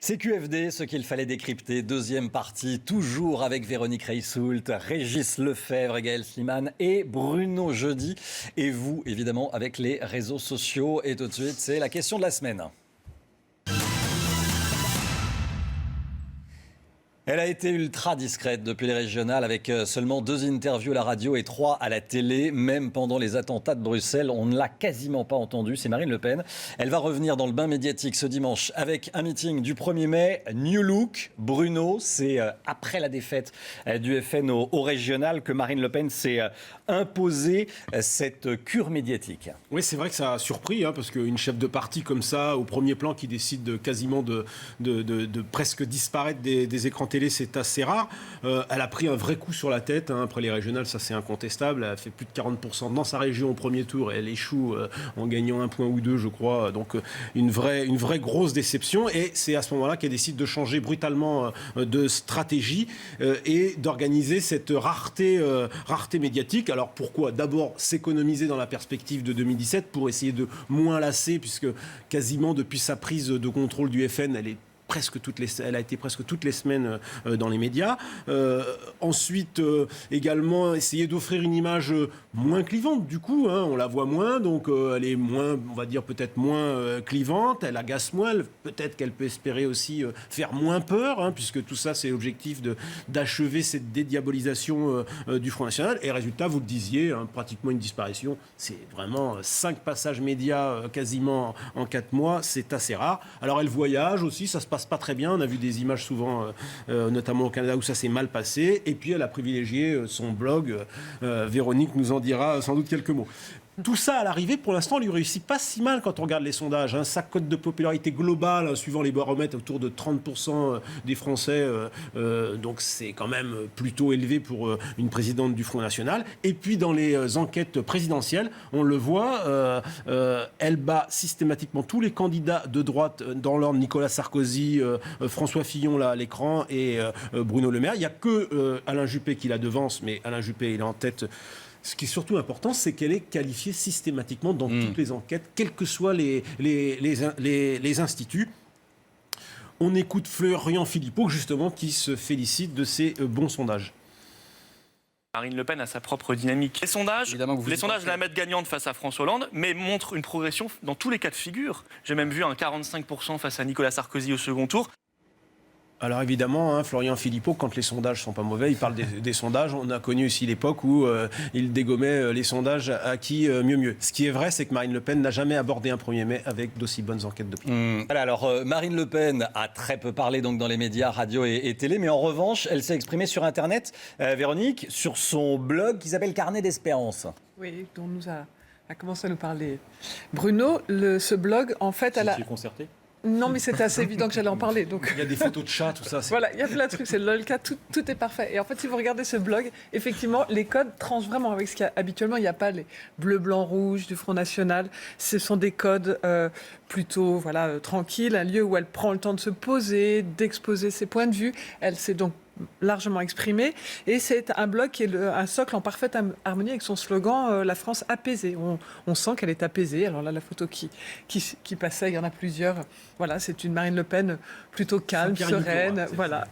C'est QFD, ce qu'il fallait décrypter. Deuxième partie, toujours avec Véronique Reissoult, Régis Lefebvre, Gaël Sliman et Bruno Jeudi. Et vous, évidemment, avec les réseaux sociaux. Et tout de suite, c'est la question de la semaine. Elle a été ultra discrète depuis les régionales avec seulement 2 interviews à la radio et 3 à la télé. Même pendant les attentats de Bruxelles, on ne l'a quasiment pas entendue. C'est Marine Le Pen. Elle va revenir dans le bain médiatique ce dimanche avec un meeting du 1er mai. New Look. Bruno, c'est après la défaite du FN au régional que Marine Le Pen s'est imposée cette cure médiatique. Oui, c'est vrai que ça a surpris, parce qu'une chef de parti comme ça, au premier plan, qui décide quasiment de presque disparaître des écrans télé, c'est assez rare. Elle a pris un vrai coup sur la tête. Après les régionales, ça c'est incontestable. Elle a fait plus de 40% dans sa région au premier tour. Et elle échoue en gagnant 1 point ou 2, je crois. Donc une vraie grosse déception. Et c'est à ce moment-là qu'elle décide de changer brutalement de stratégie et d'organiser cette rareté médiatique. Alors pourquoi ? D'abord, s'économiser dans la perspective de 2017 pour essayer de moins lasser, puisque quasiment depuis sa prise de contrôle du FN, elle a été presque toutes les semaines dans les médias. Ensuite, également, essayer d'offrir une image moins clivante, du coup. On la voit moins, donc elle est moins, on va dire, peut-être moins clivante. Elle agace moins. Peut-être qu'elle peut espérer aussi faire moins peur, puisque tout ça, c'est l'objectif d'achever cette dédiabolisation du Front National. Et résultat, vous le disiez, pratiquement une disparition. C'est vraiment 5 passages médias quasiment en 4 mois. C'est assez rare. Alors, elle voyage aussi, ça se passe pas très bien. On a vu des images souvent, notamment au Canada, où ça s'est mal passé. Et puis, elle a privilégié son blog. Véronique nous en dira sans doute quelques mots. Tout ça, à l'arrivée, pour l'instant, lui réussit pas si mal quand on regarde les sondages. Sa cote de popularité globale, suivant les baromètres, autour de 30% des Français. Donc, c'est quand même plutôt élevé pour une présidente du Front National. Et puis, dans les enquêtes présidentielles, on le voit, elle bat systématiquement tous les candidats de droite dans l'ordre: Nicolas Sarkozy, François Fillon, là, à l'écran, et Bruno Le Maire. Il n'y a que Alain Juppé qui la devance, mais Alain Juppé, il est en tête. Ce qui est surtout important, c'est qu'elle est qualifiée systématiquement dans toutes les enquêtes, quels que soient les instituts. On écoute Florian Philippot, justement, qui se félicite de ces bons sondages. Marine Le Pen a sa propre dynamique. Les sondages la mettent gagnante face à François Hollande, mais montrent une progression dans tous les cas de figure. J'ai même vu un 45% face à Nicolas Sarkozy au second tour. Alors évidemment, Florian Philippot, quand les sondages sont pas mauvais, il parle des sondages. On a connu aussi l'époque où il dégommait les sondages à qui mieux. Ce qui est vrai, c'est que Marine Le Pen n'a jamais abordé un 1er mai avec d'aussi bonnes enquêtes d'opinion. Voilà, alors Marine Le Pen a très peu parlé donc, dans les médias, radio et télé, mais en revanche, elle s'est exprimée sur Internet, Véronique, sur son blog qui s'appelle Carnet d'Espérance. Oui, dont nous a commencé à nous parler Bruno. Ce blog, en fait, elle a... concerté ? Non, mais c'était assez évident que j'allais en parler. Donc... Il y a des photos de chats, tout ça. Voilà, il y a plein de trucs. C'est le cas, tout est parfait. Et en fait, si vous regardez ce blog, effectivement, les codes tranchent vraiment avec ce qu'il y a habituellement. Il n'y a pas les bleu, blanc, rouge du Front National. Ce sont des codes plutôt tranquilles, un lieu où elle prend le temps de se poser, d'exposer ses points de vue. Elle s'est donc largement exprimée. Et c'est un blog qui est un socle en parfaite harmonie avec son slogan La France apaisée. On sent qu'elle est apaisée. Alors là, la photo qui passait, il y en a plusieurs. Voilà, c'est une Marine Le Pen plutôt calme, sereine. Voilà,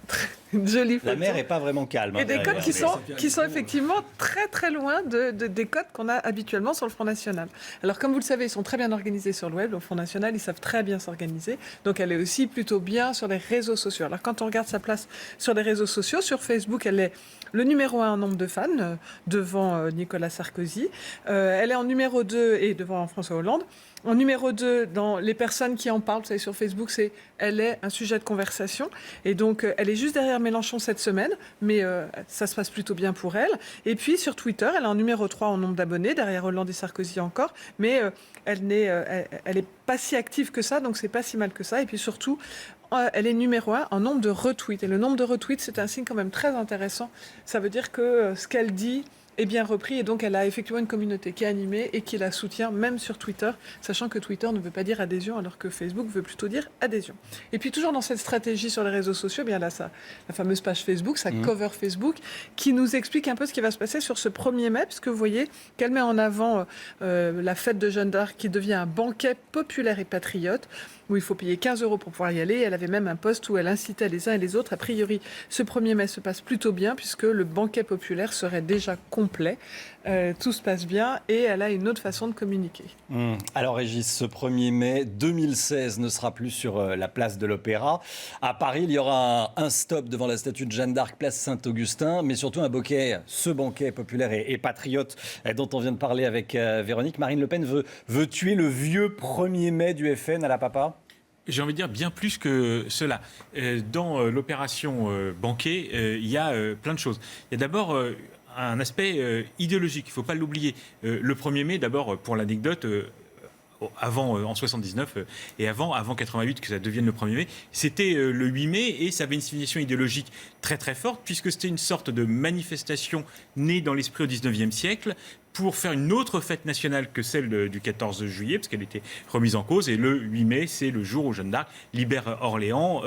une jolie photo. La mer n'est pas vraiment calme. Et des codes qui sont effectivement très très loin des codes qu'on a habituellement sur le Front National. Alors comme vous le savez, ils sont très bien organisés sur le web. Le Front National, ils savent très bien s'organiser. Donc elle est aussi plutôt bien sur les réseaux sociaux. Alors quand on regarde sa place sur les réseaux sociaux, sur Facebook, elle est le numéro 1 en nombre de fans, devant Nicolas Sarkozy. Elle est en numéro 2 et devant François Hollande. En numéro 2, dans les personnes qui en parlent, vous savez, sur Facebook, elle est un sujet de conversation. Et donc, elle est juste derrière Mélenchon cette semaine, mais ça se passe plutôt bien pour elle. Et puis, sur Twitter, elle est en numéro 3 en nombre d'abonnés, derrière Hollande et Sarkozy encore. Mais elle n'est pas si active que ça, donc c'est pas si mal que ça. Et puis surtout, elle est numéro 1 en nombre de retweets. Et le nombre de retweets, c'est un signe quand même très intéressant. Ça veut dire que ce qu'elle dit est bien repris et donc elle a effectivement une communauté qui est animée et qui la soutient même sur Twitter, sachant que Twitter ne veut pas dire adhésion alors que Facebook veut plutôt dire adhésion. Et puis toujours dans cette stratégie sur les réseaux sociaux, bien là, la fameuse page Facebook, sa cover Facebook, qui nous explique un peu ce qui va se passer sur ce 1er mai, puisque vous voyez qu'elle met en avant la fête de Jeanne d'Arc qui devient un banquet populaire et patriote, où il faut payer 15 € pour pouvoir y aller. Elle avait même un post où elle incitait les uns et les autres. A priori, ce 1er mai se passe plutôt bien puisque le banquet populaire serait déjà complet. Tout se passe bien et elle a une autre façon de communiquer. Alors Régis, ce 1er mai 2016 ne sera plus sur la place de l'Opéra. À Paris, il y aura un stop devant la statue de Jeanne d'Arc, place Saint-Augustin, mais surtout un banquet, ce banquet populaire et patriote dont on vient de parler avec Véronique. Marine Le Pen veut tuer le vieux 1er mai du FN à la papa ? J'ai envie de dire bien plus que cela. Dans l'opération banquet, il y a plein de choses. Il y a d'abord un aspect idéologique, il ne faut pas l'oublier. Le 1er mai, d'abord, pour l'anecdote, avant en 79 et avant 88 que ça devienne le 1er mai, c'était le 8 mai et ça avait une signification idéologique très très forte puisque c'était une sorte de manifestation née dans l'esprit au 19e siècle pour faire une autre fête nationale que celle du 14 juillet, parce qu'elle était remise en cause. Et le 8 mai, c'est le jour où Jeanne d'Arc libère Orléans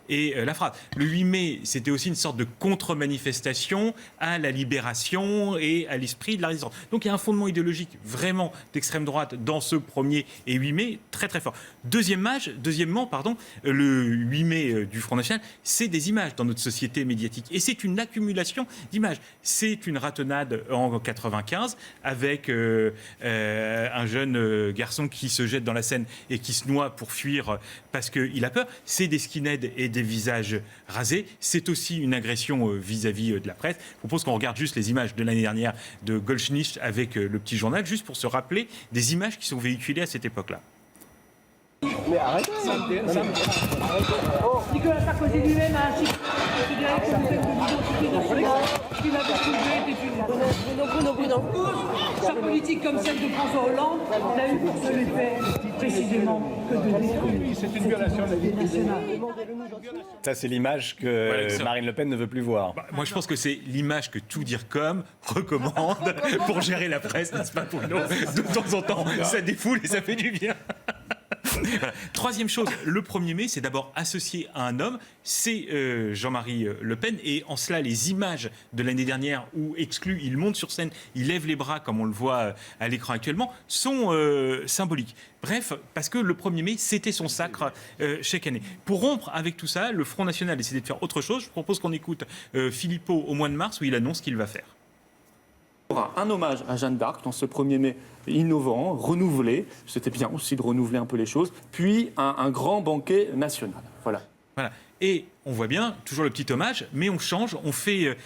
et la frappe. Le 8 mai, c'était aussi une sorte de contre-manifestation à la libération et à l'esprit de la résistance. Donc il y a un fondement idéologique vraiment d'extrême droite dans ce 1er et 8 mai, très très fort. Deuxièmement, le 8 mai du Front National, c'est des images dans notre société médiatique. Et c'est une accumulation d'images. C'est une ratonnade en 95 avec un jeune garçon qui se jette dans la Seine et qui se noie pour fuir parce qu'il a peur. C'est des skinheads et des visages rasés. C'est aussi une agression vis-à-vis de la presse. Je propose qu'on regarde juste les images de l'année dernière de Goldschnitt avec le petit journal, juste pour se rappeler des images qui sont véhiculées à cette époque-là. Mais arrêtez, Nicolas Sarkozy lui-même a considéré que vous êtes de l'identité nationale. Ce qu'il avait soulevé était une sa politique comme celle de François Hollande n'a eu pour seul effet précisément que de détruire. C'est une violation de l'identité nationale. Ça, c'est l'image que Marine Le Pen ne veut plus voir. Moi, je pense que c'est l'image que Tout dire comme recommande pour gérer la presse, n'est-ce pas, Bruno ? De temps en temps, ça défoule et ça fait du bien. Voilà. Troisième chose, le 1er mai, c'est d'abord associé à un homme, c'est Jean-Marie Le Pen, et en cela, les images de l'année dernière où exclu, il monte sur scène, il lève les bras comme on le voit à l'écran actuellement, sont symboliques. Bref, parce que le 1er mai, c'était son sacre chaque année. Pour rompre avec tout ça, le Front National a décidé de faire autre chose. Je propose qu'on écoute Philippot au mois de mars où il annonce ce qu'il va faire. Il y aura un hommage à Jeanne d'Arc dans ce 1er mai innovant, renouvelé. C'était bien aussi de renouveler un peu les choses. Puis un grand banquet national. Voilà. Et on voit bien, toujours le petit hommage, mais on change, on fait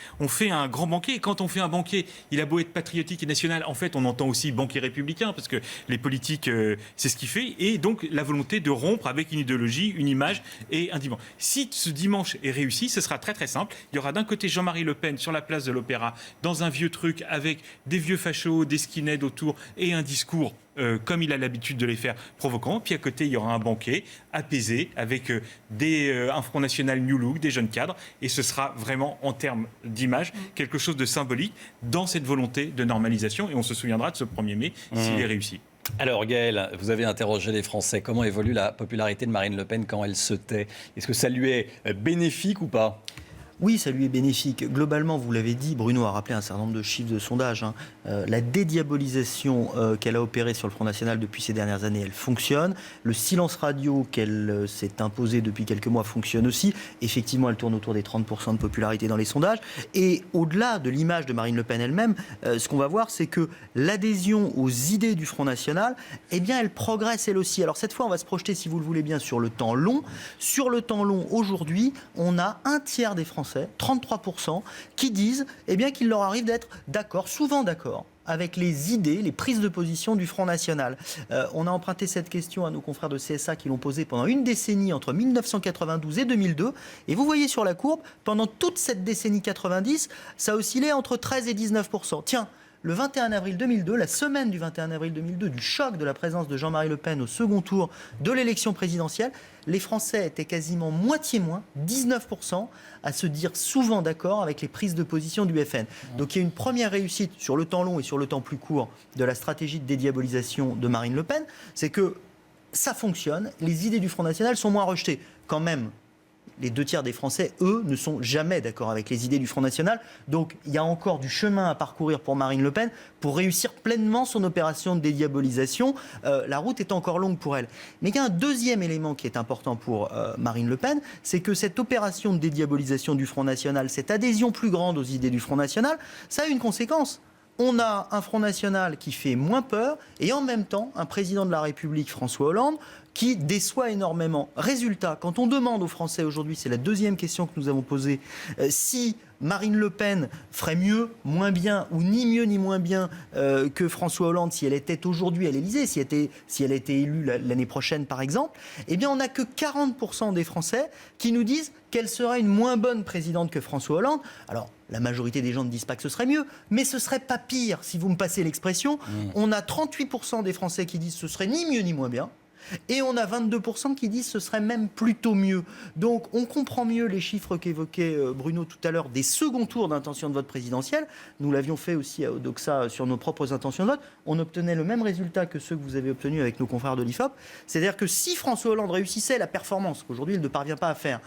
un grand banquet. Et quand on fait un banquet, il a beau être patriotique et national, en fait, on entend aussi banquet républicain, parce que les politiques, c'est ce qu'il fait. Et donc, la volonté de rompre avec une idéologie, une image et un dimanche. Si ce dimanche est réussi, ce sera très très simple. Il y aura d'un côté Jean-Marie Le Pen sur la place de l'Opéra, dans un vieux truc avec des vieux fachos, des skinheads autour et un discours comme il a l'habitude de les faire, provoquants. Puis à côté, il y aura un banquet apaisé avec un Front National New Look, des jeunes cadres. Et ce sera vraiment, en termes d'image, quelque chose de symbolique dans cette volonté de normalisation. Et on se souviendra de ce 1er mai s'il est réussi. Alors Gaël, vous avez interrogé les Français. Comment évolue la popularité de Marine Le Pen quand elle se tait ? Est-ce que ça lui est bénéfique ou pas ? Oui, ça lui est bénéfique. Globalement, vous l'avez dit, Bruno a rappelé un certain nombre de chiffres de sondage. La dédiabolisation qu'elle a opérée sur le Front National depuis ces dernières années, elle fonctionne. Le silence radio qu'elle s'est imposé depuis quelques mois fonctionne aussi. Effectivement, elle tourne autour des 30% de popularité dans les sondages. Et au-delà de l'image de Marine Le Pen elle-même, ce qu'on va voir, c'est que l'adhésion aux idées du Front National, eh bien, elle progresse elle aussi. Alors cette fois, on va se projeter, si vous le voulez bien, sur le temps long. Sur le temps long, aujourd'hui, on a un tiers des Français, 33%, qui disent eh bien, qu'il leur arrive d'être d'accord, souvent d'accord, avec les idées, les prises de position du Front National. On a emprunté cette question à nos confrères de CSA qui l'ont posée pendant une décennie entre 1992 et 2002. Et vous voyez sur la courbe, pendant toute cette décennie 90, ça oscillait entre 13 et 19%. Tiens, le 21 avril 2002, la semaine du 21 avril 2002, du choc de la présence de Jean-Marie Le Pen au second tour de l'élection présidentielle, les Français étaient quasiment moitié moins, 19%, à se dire souvent d'accord avec les prises de position du FN. Donc il y a une première réussite sur le temps long et sur le temps plus court de la stratégie de dédiabolisation de Marine Le Pen, c'est que ça fonctionne, les idées du Front National sont moins rejetées. Quand même, les 2 tiers des Français, eux, ne sont jamais d'accord avec les idées du Front National. Donc, il y a encore du chemin à parcourir pour Marine Le Pen pour réussir pleinement son opération de dédiabolisation. La route est encore longue pour elle. Mais il y a un deuxième élément qui est important pour Marine Le Pen, c'est que cette opération de dédiabolisation du Front National, cette adhésion plus grande aux idées du Front National, ça a une conséquence. On a un Front National qui fait moins peur et en même temps un président de la République, François Hollande, qui déçoit énormément. Résultat, quand on demande aux Français aujourd'hui, c'est la deuxième question que nous avons posée, si Marine Le Pen ferait mieux, moins bien, ou ni mieux ni moins bien que François Hollande si elle était aujourd'hui à l'Élysée, si elle était élue l'année prochaine par exemple, eh bien on n'a que 40% des Français qui nous disent qu'elle serait une moins bonne présidente que François Hollande. Alors, la majorité des gens ne disent pas que ce serait mieux, mais ce serait pas pire, si vous me passez l'expression. On a 38% des Français qui disent que ce serait ni mieux ni moins bien. Et on a 22% qui disent que ce serait même plutôt mieux. Donc on comprend mieux les chiffres qu'évoquait Bruno tout à l'heure des seconds tours d'intention de vote présidentielle. Nous l'avions fait aussi à Odoxa sur nos propres intentions de vote. On obtenait le même résultat que ceux que vous avez obtenus avec nos confrères de l'IFOP. C'est-à-dire que si François Hollande réussissait la performance qu'aujourd'hui il ne parvient pas à faire,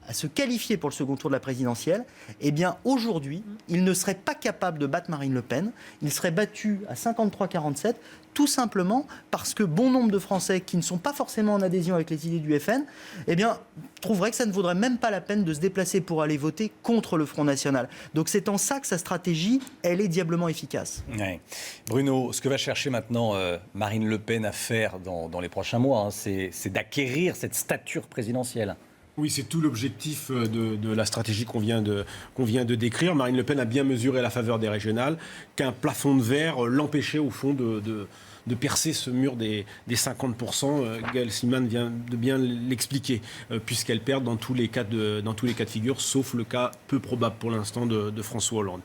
à se qualifier pour le second tour de la présidentielle, eh bien aujourd'hui, il ne serait pas capable de battre Marine Le Pen. Il serait battu à 53-47, tout simplement parce que bon nombre de Français qui ne sont pas forcément en adhésion avec les idées du FN, eh bien, trouveraient que ça ne vaudrait même pas la peine de se déplacer pour aller voter contre le Front National. Donc c'est en ça que sa stratégie, elle est diablement efficace. Ouais. Bruno, ce que va chercher maintenant Marine Le Pen à faire dans les prochains mois, c'est d'acquérir cette stature présidentielle. Oui, c'est tout l'objectif de la stratégie qu'on vient de décrire. Marine Le Pen a bien mesuré la faveur des régionales, qu'un plafond de verre l'empêchait au fond de percer ce mur des 50%. Gaël Simman vient de bien l'expliquer, puisqu'elle perd dans tous les cas de figure, sauf le cas peu probable pour l'instant de François Hollande.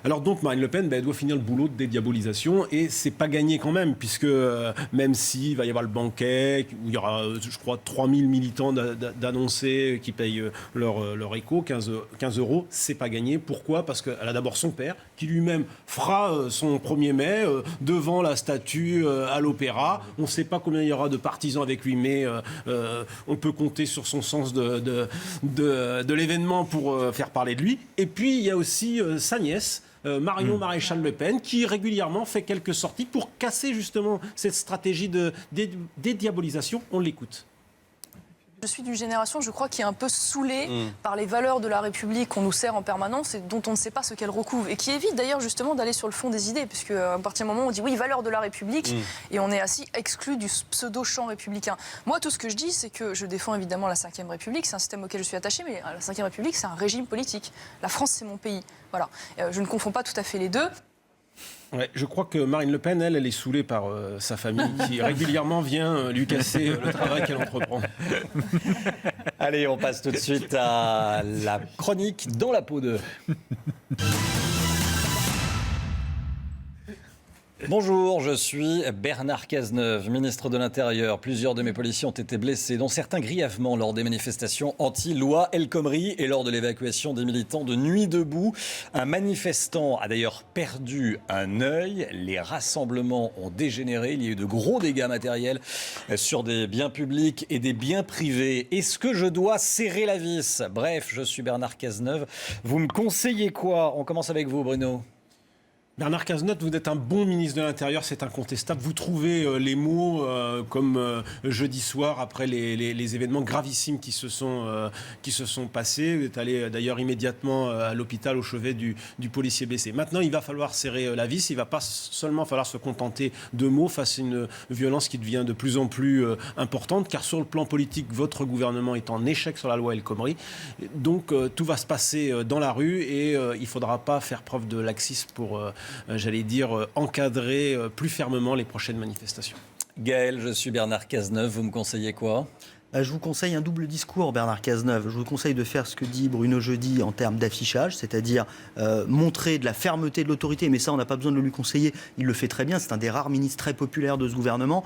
Alors donc Marine Le Pen, elle doit finir le boulot de dédiabolisation, et c'est pas gagné quand même, puisque même s'il va y avoir le banquet, où il y aura, je crois, 3000 militants d'annoncer qui payent leur écho, 15 €, c'est pas gagné. Pourquoi ? Parce qu'elle a d'abord son père, qui lui-même fera son 1er mai devant la statue à l'Opéra. On ne sait pas combien il y aura de partisans avec lui, mais on peut compter sur son sens de l'événement pour faire parler de lui. Et puis il y a aussi sa nièce, Marion Maréchal Le Pen, qui régulièrement fait quelques sorties pour casser justement cette stratégie de dédiabolisation. On l'écoute. Je suis d'une génération, je crois, qui est un peu saoulée par les valeurs de la République qu'on nous sert en permanence et dont on ne sait pas ce qu'elles recouvrent. Et qui évite d'ailleurs justement d'aller sur le fond des idées, puisque à partir du moment où on dit oui, valeurs de la République, et on est assis exclu du pseudo-champ républicain. Moi, tout ce que je dis, c'est que je défends évidemment la Ve République, c'est un système auquel je suis attachée, mais la Ve République, c'est un régime politique. La France, c'est mon pays. Voilà. Je ne confonds pas tout à fait les deux. Ouais, je crois que Marine Le Pen, elle est saoulée par sa famille qui régulièrement vient lui casser le travail qu'elle entreprend. Allez, on passe tout de suite à la chronique dans la peau de... Bonjour, je suis Bernard Cazeneuve, ministre de l'Intérieur. Plusieurs de mes policiers ont été blessés, dont certains grièvement lors des manifestations anti-loi El Khomri et lors de l'évacuation des militants de Nuit debout. Un manifestant a d'ailleurs perdu un œil. Les rassemblements ont dégénéré. Il y a eu de gros dégâts matériels sur des biens publics et des biens privés. Est-ce que je dois serrer la vis ? Bref, je suis Bernard Cazeneuve. Vous me conseillez quoi ? On commence avec vous, Bruno. Bernard Cazeneuve, vous êtes un bon ministre de l'Intérieur, c'est incontestable. Vous trouvez les mots comme jeudi soir, après les événements gravissimes qui se sont passés. Vous êtes allé d'ailleurs immédiatement à l'hôpital au chevet du policier blessé. Maintenant, il va falloir serrer la vis. Il ne va pas seulement falloir se contenter de mots face à une violence qui devient de plus en plus importante, car sur le plan politique, votre gouvernement est en échec sur la loi El Khomri. Donc, tout va se passer dans la rue et il ne faudra pas faire preuve de laxisme pour... j'allais dire, encadrer plus fermement les prochaines manifestations. Gaël, je suis Bernard Cazeneuve, vous me conseillez quoi ? Je vous conseille un double discours, Bernard Cazeneuve. Je vous conseille de faire ce que dit Bruno Jeudi en termes d'affichage, c'est-à-dire montrer de la fermeté de l'autorité, mais ça on n'a pas besoin de le lui conseiller, il le fait très bien, c'est un des rares ministres très populaires de ce gouvernement.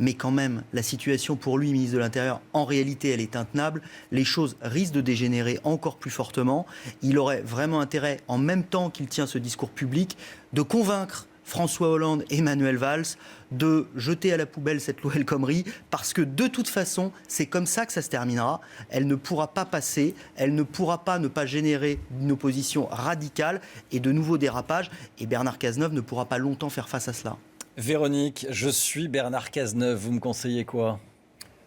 Mais quand même, la situation pour lui, ministre de l'Intérieur, en réalité, elle est intenable. Les choses risquent de dégénérer encore plus fortement. Il aurait vraiment intérêt, en même temps qu'il tient ce discours public, de convaincre François Hollande et Manuel Valls de jeter à la poubelle cette loi El Khomri, parce que de toute façon, c'est comme ça que ça se terminera. Elle ne pourra pas passer, elle ne pourra pas ne pas générer une opposition radicale et de nouveaux dérapages. Et Bernard Cazeneuve ne pourra pas longtemps faire face à cela. Véronique, je suis Bernard Cazeneuve, vous me conseillez quoi ?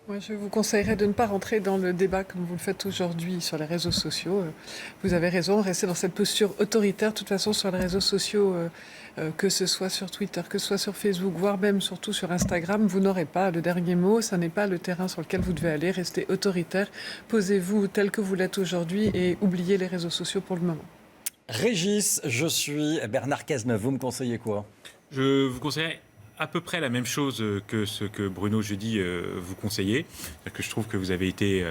Moi, je vous conseillerais de ne pas rentrer dans le débat comme vous le faites aujourd'hui sur les réseaux sociaux. Vous avez raison, restez dans cette posture autoritaire. De toute façon, sur les réseaux sociaux, que ce soit sur Twitter, que ce soit sur Facebook, voire même surtout sur Instagram, vous n'aurez pas le dernier mot. Ça n'est pas le terrain sur lequel vous devez aller. Restez autoritaire, posez-vous tel que vous l'êtes aujourd'hui et oubliez les réseaux sociaux pour le moment. Régis, je suis Bernard Cazeneuve, vous me conseillez quoi ? Je vous conseillerais à peu près la même chose que ce que Bruno Jeudi vous conseillait. Que je trouve que vous avez été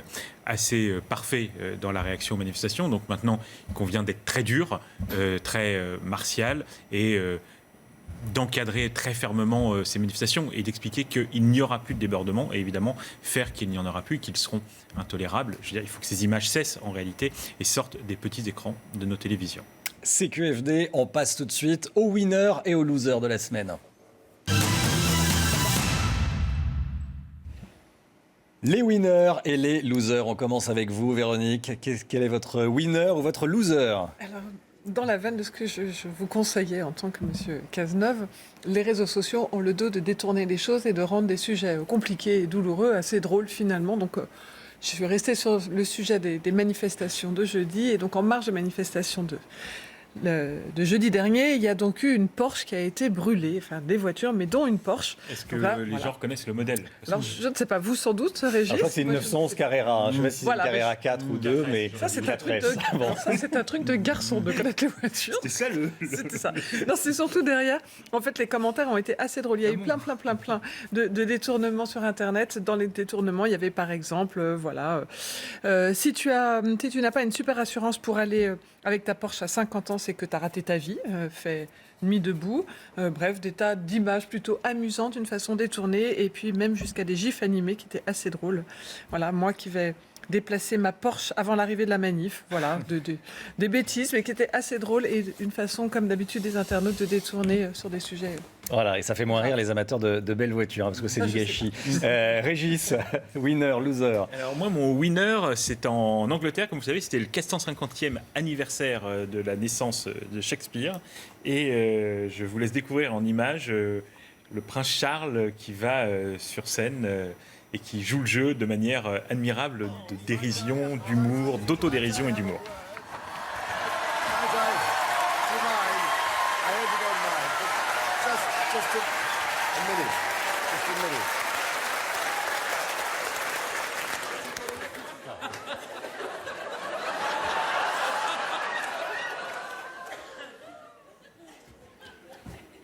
assez parfait dans la réaction aux manifestations. Donc maintenant, il convient d'être très dur, très martial et d'encadrer très fermement ces manifestations et d'expliquer qu'il n'y aura plus de débordement et évidemment faire qu'il n'y en aura plus, qu'ils seront intolérables. Je veux dire, il faut que ces images cessent en réalité et sortent des petits écrans de nos télévisions. CQFD, on passe tout de suite au winner et au loser de la semaine. Les winners et les losers. On commence avec vous, Véronique. Quel est votre winner ou votre loser ? Alors, dans la veine de ce que je vous conseillais en tant que monsieur Cazeneuve, les réseaux sociaux ont le dos de détourner les choses et de rendre des sujets compliqués et douloureux assez drôles finalement. Donc, je suis restée sur le sujet des manifestations de jeudi. Et donc, en marge de manifestations de jeudi dernier, il y a donc eu une Porsche qui a été brûlée, enfin des voitures, mais dont une Porsche. Est-ce que les gens reconnaissent le modèle ? Alors, je ne sais pas, vous sans doute, Régis. Je crois que c'est une 911 Carrera, je ne sais pas si c'est une Carrera 4 ou 2, mais ça c'est un truc de garçon de connaître les voitures. C'était ça C'était ça. Non, c'est surtout derrière. En fait, les commentaires ont été assez drôles. Il y a eu plein de détournements sur Internet. Dans les détournements, il y avait par exemple, si tu n'as pas une super assurance pour aller avec ta Porsche à 50 ans, c'est que tu as raté ta vie, fait nuit debout. Bref, des tas d'images plutôt amusantes, une façon détournée, et puis même jusqu'à des gifs animés qui étaient assez drôles. Voilà, moi qui vais déplacer ma Porsche avant l'arrivée de la manif. Voilà, des bêtises, mais qui étaient assez drôles et une façon, comme d'habitude, des internautes de détourner sur des sujets. Voilà, et ça fait moins rire les amateurs de belles voitures, hein, parce que c'est du gâchis. Régis, winner, loser. Alors moi, mon winner, c'est en Angleterre. Comme vous savez, c'était le 450e anniversaire de la naissance de Shakespeare. Et je vous laisse découvrir en images le prince Charles qui va sur scène et qui joue le jeu de manière admirable de dérision, d'humour, d'autodérision et d'humour.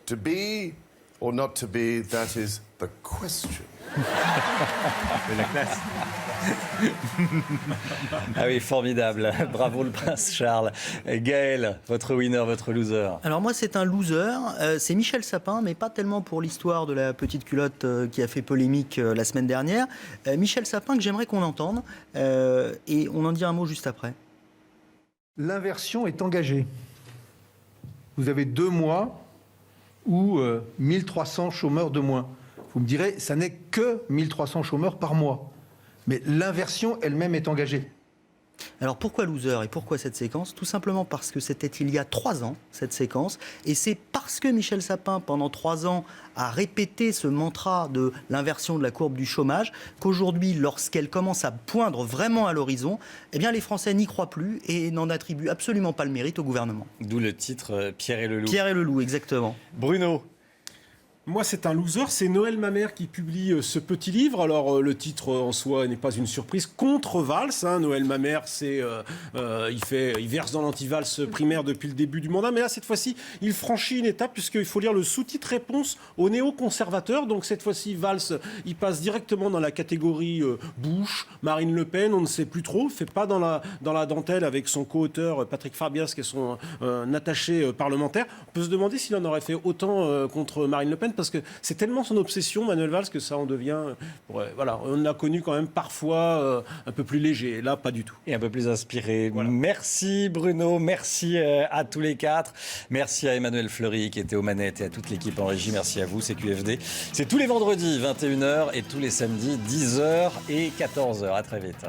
To be or not to be, that is the question. De la classe. Ah oui, formidable. Bravo le prince Charles. Gaël, votre winner, votre loser. Alors moi, c'est un loser. C'est Michel Sapin, mais pas tellement pour l'histoire de la petite culotte qui a fait polémique la semaine dernière. Michel Sapin, que j'aimerais qu'on entende. Et on en dit un mot juste après. L'inversion est engagée. Vous avez 2 mois ou 1300 chômeurs de moins. Vous me direz, ça n'est que 1300 chômeurs par mois. Mais l'inversion elle-même est engagée. Alors pourquoi loser et pourquoi cette séquence ? Tout simplement parce que c'était il y a 3 ans, cette séquence. Et c'est parce que Michel Sapin, pendant 3 ans, a répété ce mantra de l'inversion de la courbe du chômage, qu'aujourd'hui, lorsqu'elle commence à poindre vraiment à l'horizon, eh bien les Français n'y croient plus et n'en attribuent absolument pas le mérite au gouvernement. D'où le titre Pierre et le loup. Pierre et le loup, exactement. Bruno. Moi, c'est un loser. C'est Noël Mamère qui publie ce petit livre. Alors, le titre en soi n'est pas une surprise. Contre Valls. Noël Mamère, il verse dans l'anti-Valls primaire depuis le début du mandat. Mais là, cette fois-ci, il franchit une étape puisqu'il faut lire le sous-titre réponse aux néoconservateurs. Donc, cette fois-ci, Valls, il passe directement dans la catégorie Bush, Marine Le Pen. On ne sait plus trop. Il ne fait pas dans la dentelle avec son co-auteur Patrick Farbias, qui est son attaché parlementaire. On peut se demander s'il en aurait fait autant contre Marine Le Pen, parce que c'est tellement son obsession, Manuel Valls, que ça en devient... voilà, on l'a connu quand même parfois un peu plus léger. Là, pas du tout. Et un peu plus inspiré. Voilà. Merci Bruno, merci à tous les quatre. Merci à Emmanuel Fleury qui était aux manettes et à toute l'équipe en régie. Merci à vous, c'est QFD. C'est tous les vendredis, 21h, et tous les samedis, 10h et 14h. À très vite.